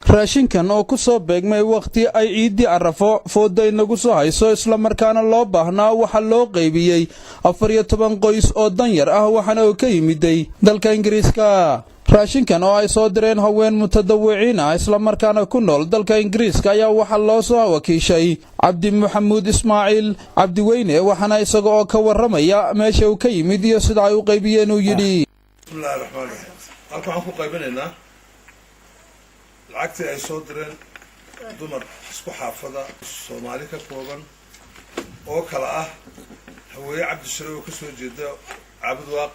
raashinkan oo ku soo beegmay waqti ay ciidii Arafo fooda inagu soo hayso isla markaana loo baahnaa waxa loo qaybiyay 14 qoys oo danyar ah waxana uu ka yimiday dalka Ingiriiska. raashinkan oo ay soo direen haween mutadawwiciin ah isla markaana ku nool dalka Ingiriiska ayaa waxa loo soo wakiishay Cabdi Maxamuud Ismaaciil Cabdi Weyne waxana isaga oo ka waramaya meesha uu ka yimid iyo sida ay u qaybiyeen uu yiri. Bismillahir Rahmaanir Rahiim. Halkaan ku qaybinaynaa lacagtii ay soo direen dumar isku xaafada Soomaali ka kooban oo kala ah Haweye Cabdi Shire oo ka soo jeeda Cabdi Waaq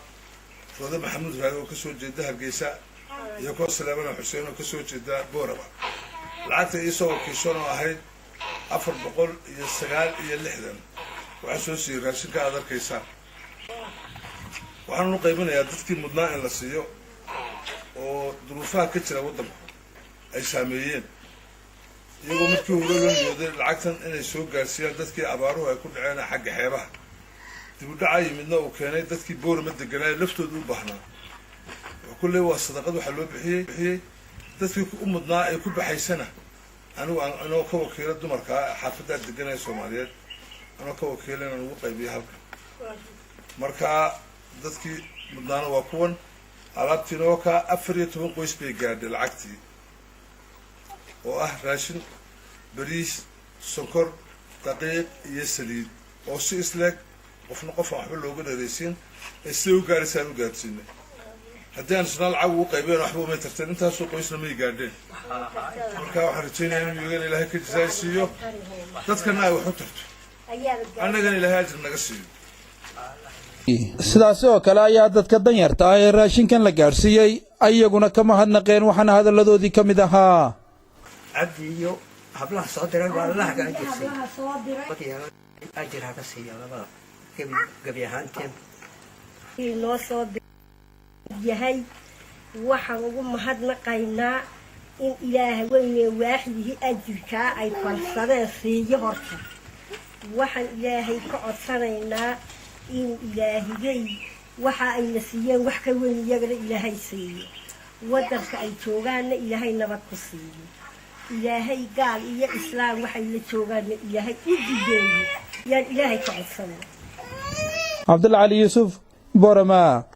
Foodo Maxamuud Raadi oo ka soo jeeda Hargeysa iyo ko Salaaman Xuseen oo ka soo jeeda Booraba. lacagta ay soo wakiishan oo ahayd 460 waxa soo siiyay raashinka aad arkaysaa. waxaan u qaybinayaa dadkii mudnaa in la siiyo oo duruufaha ka jira waddanka ay saameeyeen iyagoo markii hore loo yooday lacagtan inay soo gaarsiiyaan dadkii abaaruhu ay ku dhaceen xagga xeebaha dib u dhaca yimidna uu keenay dadkii Boorama deganaa laftooda u baahnaa kullee waa sadaqad waxa loo bixiyay dadkii u mudnaa ay ku baxaysana anoo ka wakiilo dumarka xaafadda deganaa Soomaaliyeed anoo ka wakiilana ugu qaybiyo halka marka dadkii mudnaana waa kuwan alaabtiina oo ka 14 qoys bay gaadhay lacagtii oo ah raashin bariis sonkor daqiiq iyo saliid oo si isleeg qofna qof waxba looga dheeraysiin si uu gaaraysan u gaarsiinay haddii aan isna lacag ugu qaybeen waxba uma tartan intaasoo qoysna may gaadheen marka waxaan rajaynayaa inuu Ilaahay ka jazaaisiyo dadkana ay wax u tarto annagana Ilaahay ajir naga siiyo. sidaas oo kale ayaa dadka danyarta ah ee raashinkan la gaarsiiyay ayaguna kama hadnaqeen waxana hadaladoodii kamid ahaa عبديو hablaha soo diray waa Allah ka ajirsiin ajir hada siiyo laba gabi ahaanteen inoo soo yahay waxaan ugu mahadnaqaynaa in Ilaahay weyne waaxidii ajirka ay farsadeen siiyo horta waxaan Ilaahay ka codsanaynaa in Ilaahay waxa ay la siiyeen wax ka weyn iyaga Ilaahay siiyo wadanka ay joogaana Ilaahay nabad ku siiyo إلهي قال إيا إسلام وحي لتوغان إلهي إدي يا إلهي كعصنا عبد العلي يوسف بورما.